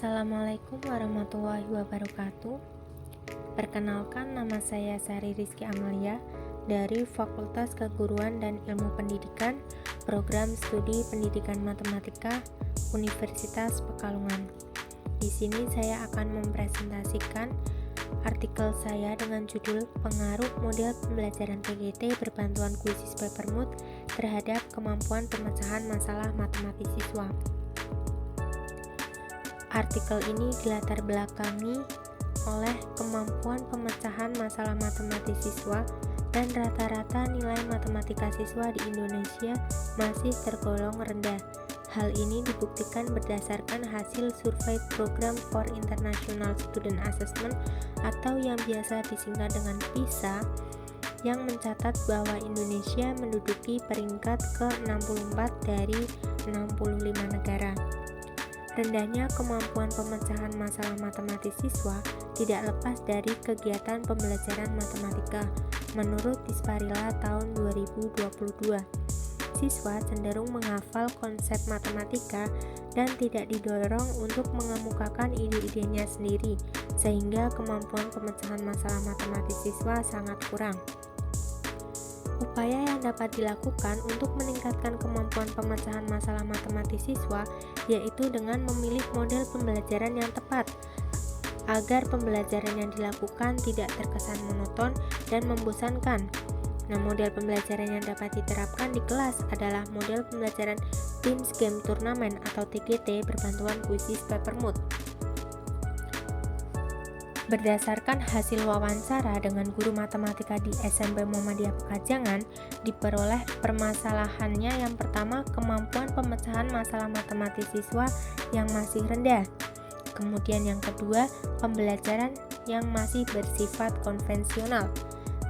Assalamualaikum warahmatullahi wabarakatuh. Perkenalkan, nama saya Sari Rizky Amalia dari Fakultas Keguruan dan Ilmu Pendidikan, Program Studi Pendidikan Matematika, Universitas Pekalongan. Di sini saya akan mempresentasikan artikel saya dengan judul Pengaruh Model Pembelajaran TGT Berbantuan Kuisis Papermood terhadap Kemampuan Pemecahan Masalah Matematis Siswa. Artikel ini dilatar belakangi oleh kemampuan pemecahan masalah matematis siswa dan rata-rata nilai matematika siswa di Indonesia masih tergolong rendah. Hal ini dibuktikan berdasarkan hasil survei Program for International Student Assessment atau yang biasa disingkat dengan PISA yang mencatat bahwa Indonesia menduduki peringkat ke-64 dari 65 negara. Rendahnya kemampuan pemecahan masalah matematis siswa tidak lepas dari kegiatan pembelajaran matematika. Menurut Disparila tahun 2022, siswa cenderung menghafal konsep matematika dan tidak didorong untuk mengemukakan ide-idenya sendiri, sehingga kemampuan pemecahan masalah matematis siswa sangat kurang. Upaya yang dapat dilakukan untuk meningkatkan kemampuan pemecahan masalah matematis siswa yaitu dengan memilih model pembelajaran yang tepat agar pembelajaran yang dilakukan tidak terkesan monoton dan membosankan. Nah, model pembelajaran yang dapat diterapkan di kelas adalah model pembelajaran Teams Game Turnamen atau TGT berbantuan kuisis Papermood. Berdasarkan hasil wawancara dengan guru matematika di SMP Muhammadiyah Pekajangan, diperoleh permasalahannya yang pertama kemampuan pemecahan masalah matematis siswa yang masih rendah. Kemudian yang kedua, pembelajaran yang masih bersifat konvensional.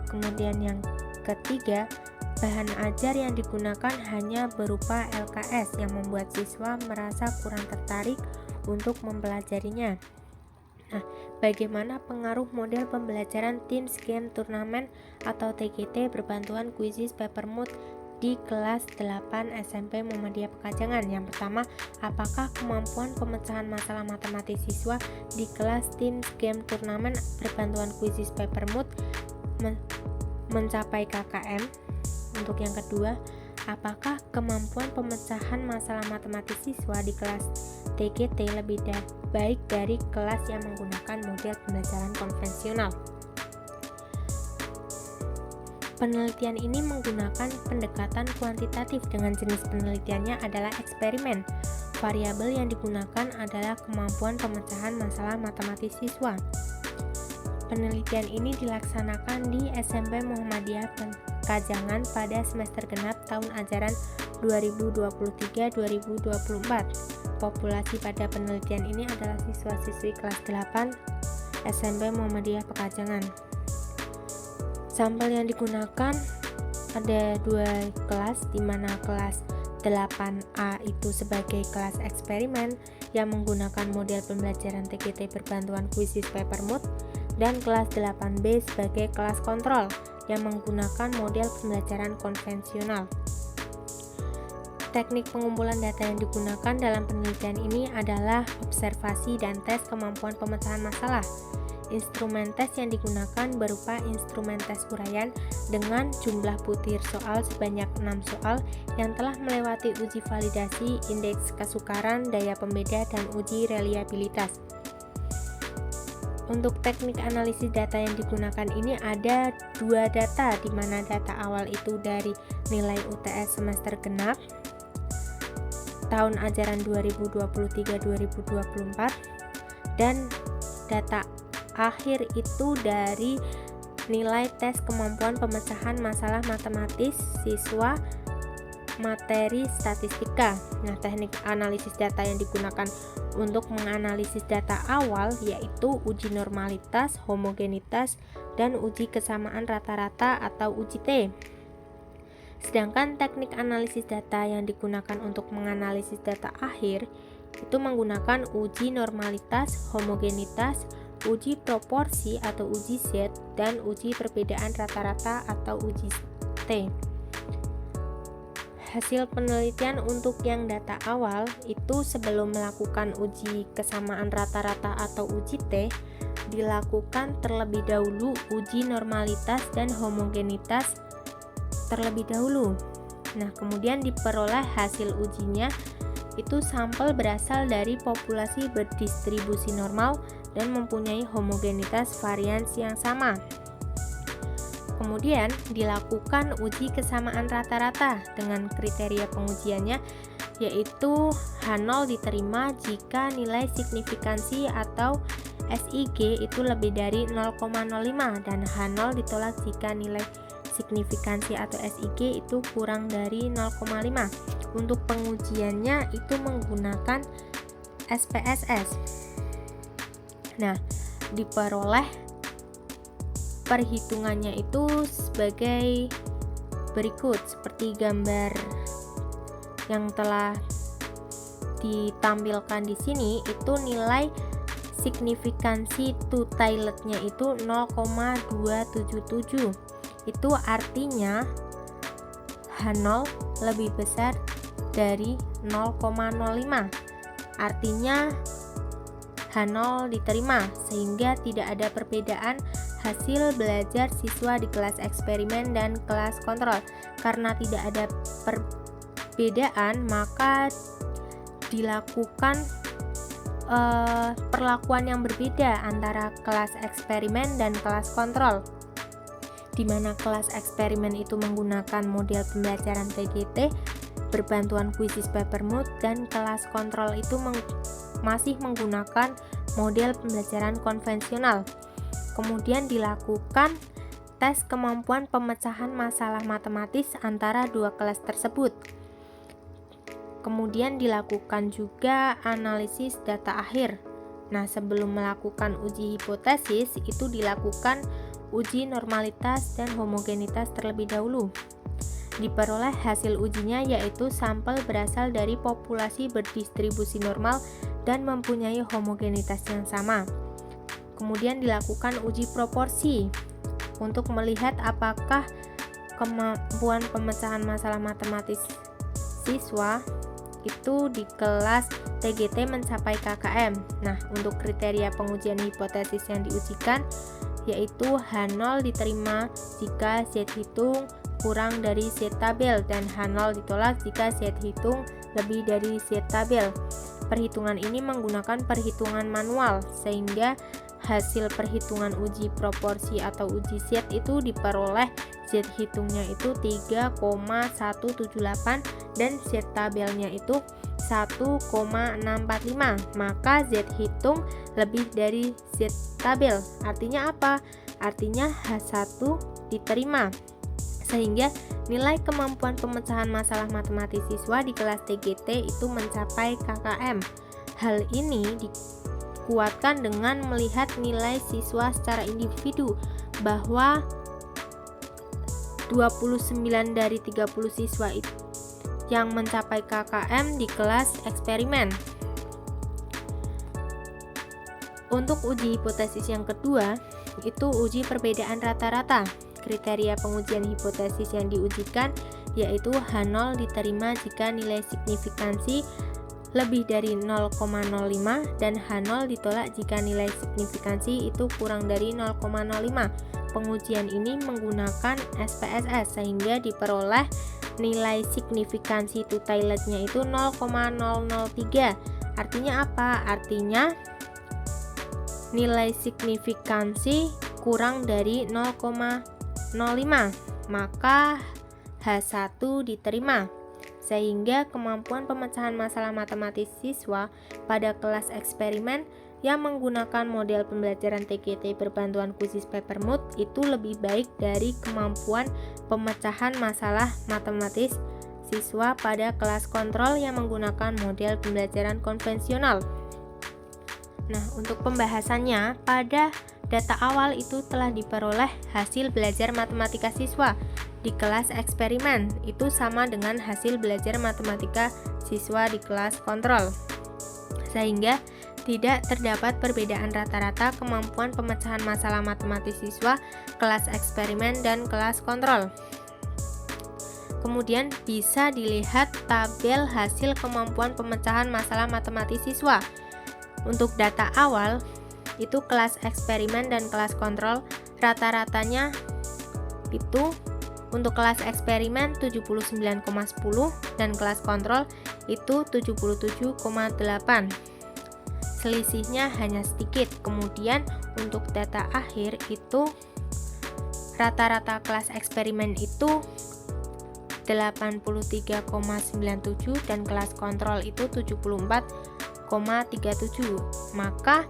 Kemudian yang ketiga, bahan ajar yang digunakan hanya berupa LKS yang membuat siswa merasa kurang tertarik untuk mempelajarinya. Nah, bagaimana pengaruh model pembelajaran Teams Game Turnamen atau TGT berbantuan kuisis Papermood di kelas 8 SMP Muhammadiyah Pekajangan? Yang pertama, apakah kemampuan pemecahan masalah matematis siswa di kelas Teams Game Turnamen berbantuan kuisis Papermood mencapai KKM? Untuk yang kedua, apakah kemampuan pemecahan masalah matematis siswa di kelas TGT lebih baik dari kelas yang menggunakan model pembelajaran konvensional? Penelitian ini menggunakan pendekatan kuantitatif dengan jenis penelitiannya adalah eksperimen. Variabel yang digunakan adalah kemampuan pemecahan masalah matematis siswa. Penelitian ini dilaksanakan di SMP Muhammadiyah Pekajangan pada semester genap tahun ajaran 2023-2024. Populasi pada penelitian ini adalah siswa-siswi kelas 8 SMP Muhammadiyah Pekajangan. Sampel yang digunakan ada dua kelas, di mana kelas 8A itu sebagai kelas eksperimen yang menggunakan model pembelajaran TGT berbantuan kuisis Papermood, dan kelas 8B sebagai kelas kontrol yang menggunakan model pembelajaran konvensional. Teknik pengumpulan data yang digunakan dalam penelitian ini adalah observasi dan tes kemampuan pemecahan masalah. Instrumen tes yang digunakan berupa instrumen tes uraian dengan jumlah butir soal sebanyak 6 soal yang telah melewati uji validasi, indeks kesukaran, daya pembeda, dan uji reliabilitas. Untuk teknik analisis data yang digunakan ini ada dua data, di mana data awal itu dari nilai UTS semester genap tahun ajaran 2023-2024, dan data akhir itu dari nilai tes kemampuan pemecahan masalah matematis siswa materi statistika. Nah, teknik analisis data yang digunakan untuk menganalisis data awal yaitu uji normalitas, homogenitas, dan uji kesamaan rata-rata atau uji T. Sedangkan teknik analisis data yang digunakan untuk menganalisis data akhir itu menggunakan uji normalitas, homogenitas, uji proporsi atau uji Z, dan uji perbedaan rata-rata atau uji T. Hasil penelitian untuk yang data awal itu sebelum melakukan uji kesamaan rata-rata atau uji T, dilakukan terlebih dahulu uji normalitas dan homogenitas terlebih dahulu. Nah, kemudian diperoleh hasil ujinya itu sampel berasal dari populasi berdistribusi normal dan mempunyai homogenitas variansi yang sama. Kemudian dilakukan uji kesamaan rata-rata dengan kriteria pengujiannya yaitu H0 diterima jika nilai signifikansi atau SIG itu lebih dari 0,05 dan H0 ditolak jika nilai signifikansi atau SIG itu kurang dari 0,5. Untuk pengujiannya itu menggunakan SPSS. Nah, diperoleh perhitungannya itu sebagai berikut seperti gambar yang telah ditampilkan di sini. Itu nilai signifikansi two-tilednya itu 0,277. Itu artinya H0 lebih besar dari 0,05. Artinya H0 diterima sehingga tidak ada perbedaan hasil belajar siswa di kelas eksperimen dan kelas kontrol. Karena tidak ada perbedaan, maka dilakukan perlakuan yang berbeda antara kelas eksperimen dan kelas kontrol, di mana kelas eksperimen itu menggunakan model pembelajaran TGT berbantuan kuisis Peppermint dan kelas kontrol itu masih menggunakan model pembelajaran konvensional. Kemudian dilakukan tes kemampuan pemecahan masalah matematis antara dua kelas tersebut. Kemudian dilakukan juga analisis data akhir. Nah, sebelum melakukan uji hipotesis itu dilakukan uji normalitas dan homogenitas terlebih dahulu. Diperoleh hasil ujinya yaitu sampel berasal dari populasi berdistribusi normal dan mempunyai homogenitas yang sama. Kemudian dilakukan uji proporsi untuk melihat apakah kemampuan pemecahan masalah matematis siswa itu di kelas TGT mencapai KKM. Nah, untuk kriteria pengujian hipotesis yang diujikan yaitu H0 diterima jika Z hitung kurang dari Z tabel dan H0 ditolak jika Z hitung lebih dari Z tabel. Perhitungan ini menggunakan perhitungan manual sehingga hasil perhitungan uji proporsi atau uji Z itu diperoleh Z hitungnya itu 3,178 dan Z tabelnya itu 1,645. Maka Z hitung lebih dari Z tabel. Artinya apa? Artinya H1 diterima. Sehingga nilai kemampuan pemecahan masalah matematis siswa di kelas TGT itu mencapai KKM. Hal ini dikuatkan dengan melihat nilai siswa secara individu, bahwa 29 dari 30 siswa itu yang mencapai KKM di kelas eksperimen. Untuk uji hipotesis yang kedua, itu uji perbedaan rata-rata. Kriteria pengujian hipotesis yang diujikan yaitu H0 diterima jika nilai signifikansi lebih dari 0,05 dan H0 ditolak jika nilai signifikansi itu kurang dari 0,05. Pengujian ini menggunakan SPSS sehingga diperoleh nilai signifikansi two-tilednya itu 0,003. Artinya apa? Artinya nilai signifikansi kurang dari 0,05, maka H1 diterima. Sehingga kemampuan pemecahan masalah matematis siswa pada kelas eksperimen yang menggunakan model pembelajaran TGT berbantuan kuisis Peppermint itu lebih baik dari kemampuan pemecahan masalah matematis siswa pada kelas kontrol yang menggunakan model pembelajaran konvensional. Nah, untuk pembahasannya, pada data awal itu telah diperoleh hasil belajar matematika siswa di kelas eksperimen itu sama dengan hasil belajar matematika siswa di kelas kontrol, sehingga tidak terdapat perbedaan rata-rata kemampuan pemecahan masalah matematis siswa kelas eksperimen dan kelas kontrol. Kemudian bisa dilihat tabel hasil kemampuan pemecahan masalah matematis siswa. Untuk data awal, itu kelas eksperimen dan kelas kontrol, rata-ratanya itu untuk kelas eksperimen 79,10 dan kelas kontrol itu 77,8. Selisihnya hanya sedikit. Kemudian untuk data akhir itu rata-rata kelas eksperimen itu 83,97 dan kelas kontrol itu 74,37. Maka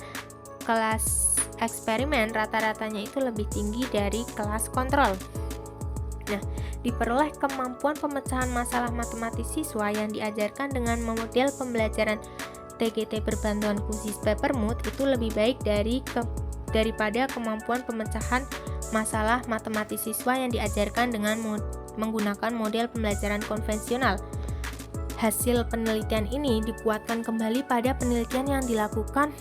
kelas eksperimen rata-ratanya itu lebih tinggi dari kelas kontrol. Nah, diperoleh kemampuan pemecahan masalah matematis siswa yang diajarkan dengan model pembelajaran TGT berbantuan kuisis Peppermint itu lebih baik daripada kemampuan pemecahan masalah matematis siswa yang diajarkan dengan menggunakan model pembelajaran konvensional. Hasil penelitian ini dikuatkan kembali pada penelitian yang dilakukan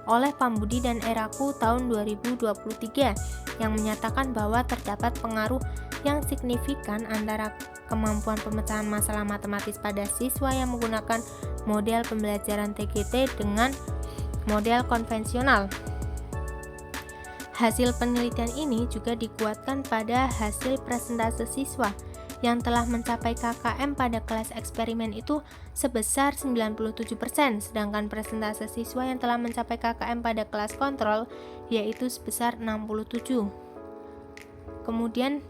oleh Pambudi dan Eraku tahun 2023 yang menyatakan bahwa terdapat pengaruh yang signifikan antara kemampuan pemecahan masalah matematis pada siswa yang menggunakan model pembelajaran TGT dengan model konvensional. Hasil penelitian ini juga dikuatkan pada hasil presentase siswa yang telah mencapai KKM pada kelas eksperimen itu sebesar 97%, sedangkan presentase siswa yang telah mencapai KKM pada kelas kontrol yaitu sebesar 67%. Kemudian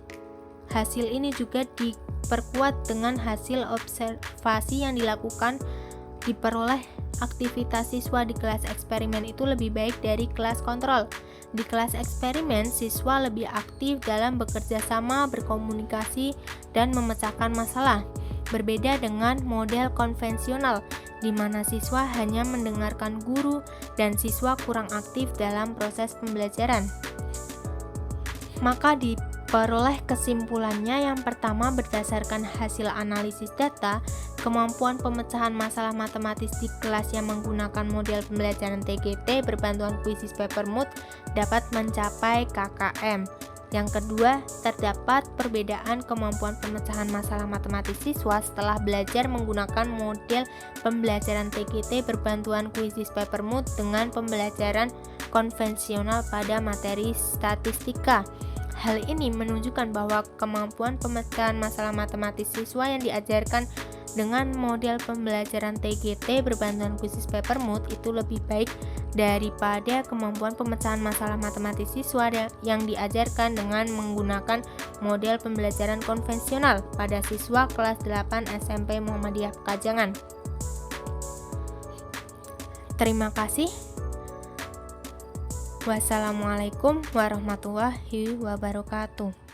hasil ini juga diperkuat dengan hasil observasi yang diperoleh aktivitas siswa di kelas eksperimen itu lebih baik dari kelas kontrol. Di kelas eksperimen, siswa lebih aktif dalam bekerja sama, berkomunikasi, dan memecahkan masalah. Berbeda dengan model konvensional, di mana siswa hanya mendengarkan guru dan siswa kurang aktif dalam proses pembelajaran. Maka diperoleh kesimpulannya yang pertama berdasarkan hasil analisis data, kemampuan pemecahan masalah matematis di kelas yang menggunakan model pembelajaran TGT berbantuan kuisis Peppermint dapat mencapai KKM. Yang kedua, terdapat perbedaan kemampuan pemecahan masalah matematis siswa setelah belajar menggunakan model pembelajaran TGT berbantuan kuisis Peppermint dengan pembelajaran konvensional pada materi statistika. Hal ini menunjukkan bahwa kemampuan pemecahan masalah matematis siswa yang diajarkan dengan model pembelajaran TGT berbantuan kuisis Peppermint itu lebih baik daripada kemampuan pemecahan masalah matematis siswa yang diajarkan dengan menggunakan model pembelajaran konvensional pada siswa kelas 8 SMP Muhammadiyah Pekajangan. Terima kasih. Wassalamualaikum warahmatullahi wabarakatuh.